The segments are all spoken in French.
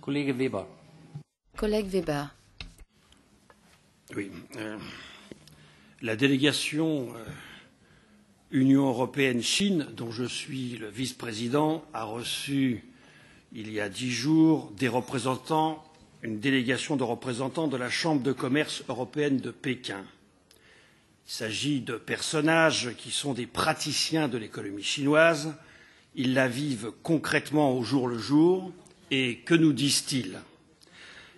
Kollege Weber. Collègue Weber. Oui. La délégation Union européenne-Chine, dont je suis le vice-président, a reçu il y a 10 jours une délégation de représentants de la Chambre de commerce européenne de Pékin. Il s'agit de personnages qui sont des praticiens de l'économie chinoise. Ils la vivent concrètement au jour le jour. Et que nous disent-ils?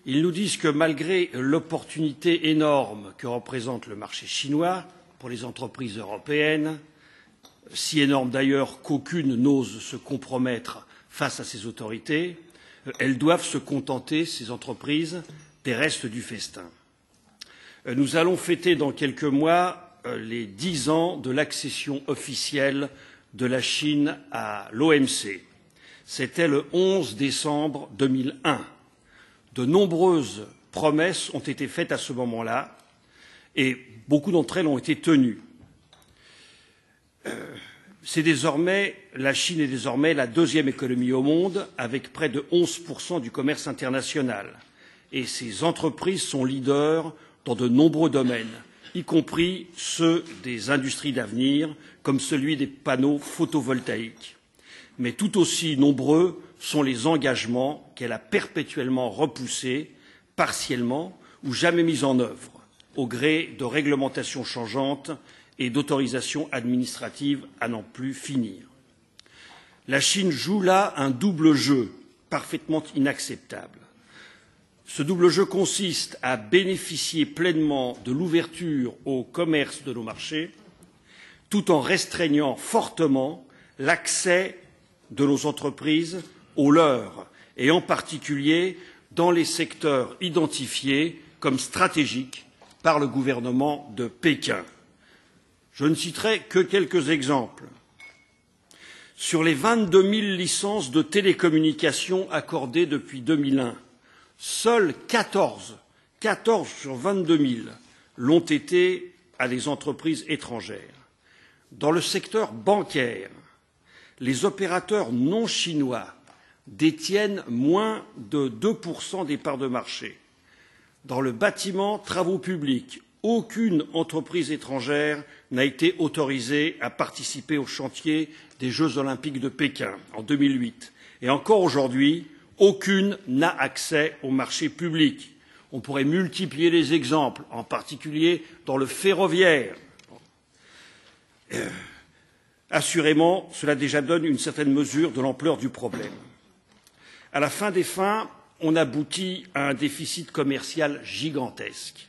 Ils nous disent que malgré l'opportunité énorme que représente le marché chinois pour les entreprises européennes, si énorme d'ailleurs qu'aucune n'ose se compromettre face à ces autorités, elles doivent se contenter, ces entreprises, des restes du festin. Nous allons fêter dans quelques mois les 10 ans de l'accession officielle de la Chine à l'OMC. C'était le 11 décembre 2001. De nombreuses promesses ont été faites à ce moment-là et beaucoup d'entre elles ont été tenues. La Chine est désormais la deuxième économie au monde, avec près de 11% du commerce international. Et ces entreprises sont leaders dans de nombreux domaines, y compris ceux des industries d'avenir, comme celui des panneaux photovoltaïques. Mais tout aussi nombreux sont les engagements qu'elle a perpétuellement repoussés, partiellement ou jamais mis en œuvre, au gré de réglementations changeantes et d'autorisations administratives à n'en plus finir. La Chine joue là un double jeu parfaitement inacceptable. Ce double jeu consiste à bénéficier pleinement de l'ouverture au commerce de nos marchés, tout en restreignant fortement l'accès de nos entreprises aux leurs, et en particulier dans les secteurs identifiés comme stratégiques par le gouvernement de Pékin. Je ne citerai que quelques exemples. Sur les 22 000 licences de télécommunications accordées depuis 2001, seules 14 sur 22 000 l'ont été à des entreprises étrangères. Dans le secteur bancaire, les opérateurs non chinois détiennent moins de 2% des parts de marché. Dans le bâtiment, travaux publics, aucune entreprise étrangère n'a été autorisée à participer au chantier des Jeux olympiques de Pékin en 2008. Et encore aujourd'hui, aucune n'a accès au marché public. On pourrait multiplier les exemples, en particulier dans le ferroviaire. Assurément, cela déjà donne une certaine mesure de l'ampleur du problème. À la fin des fins, on aboutit à un déficit commercial gigantesque,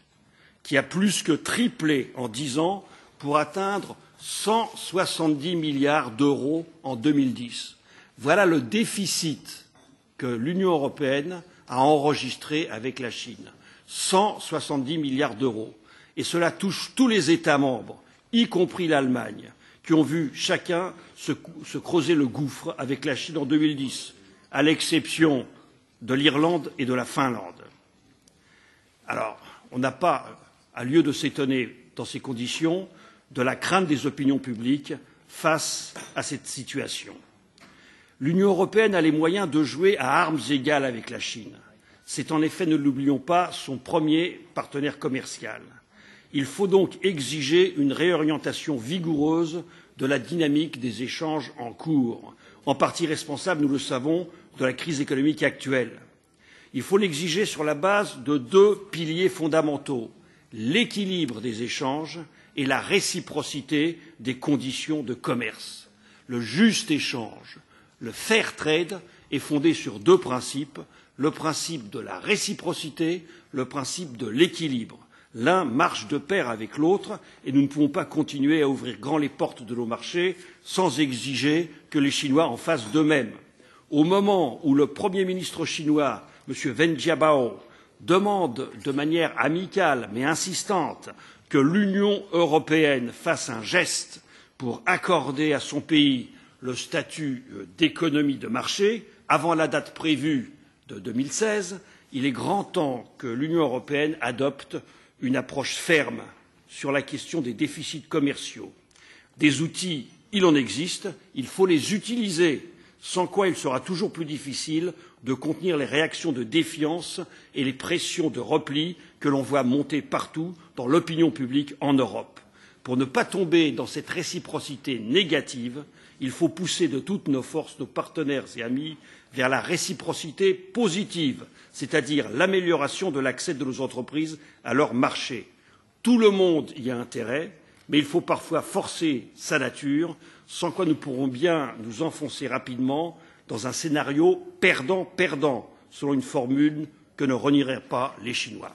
qui a plus que triplé en 10 ans pour atteindre 170 milliards d'euros en 2010. Voilà le déficit que l'Union européenne a enregistré avec la Chine. 170 milliards d'euros. Et cela touche tous les États membres, y compris l'Allemagne, qui ont vu chacun se creuser le gouffre avec la Chine en 2010, à l'exception de l'Irlande et de la Finlande. Alors, on n'a pas lieu de s'étonner dans ces conditions de la crainte des opinions publiques face à cette situation. L'Union européenne a les moyens de jouer à armes égales avec la Chine. C'est en effet, ne l'oublions pas, son premier partenaire commercial. Il faut donc exiger une réorientation vigoureuse de la dynamique des échanges en cours, en partie responsable, nous le savons, de la crise économique actuelle. Il faut l'exiger sur la base de 2 piliers fondamentaux, l'équilibre des échanges et la réciprocité des conditions de commerce. Le juste échange, le fair trade, est fondé sur 2 principes, le principe de la réciprocité, le principe de l'équilibre. L'un marche de pair avec l'autre et nous ne pouvons pas continuer à ouvrir grand les portes de nos marchés sans exiger que les Chinois en fassent de même. Au moment où le Premier ministre chinois, M. Wen Jiabao, demande de manière amicale mais insistante que l'Union européenne fasse un geste pour accorder à son pays le statut d'économie de marché avant la date prévue de 2016, il est grand temps que l'Union européenne adopte une approche ferme sur la question des déficits commerciaux. Des outils, il en existe, il faut les utiliser. sans quoi il sera toujours plus difficile de contenir les réactions de défiance et les pressions de repli que l'on voit monter partout dans l'opinion publique en Europe. Pour ne pas tomber dans cette réciprocité négative, il faut pousser de toutes nos forces nos partenaires et amis vers la réciprocité positive, c'est-à-dire l'amélioration de l'accès de nos entreprises à leur marché. Tout le monde y a intérêt, mais il faut parfois forcer sa nature, sans quoi nous pourrons bien nous enfoncer rapidement dans un scénario perdant-perdant, selon une formule que ne renieraient pas les Chinois.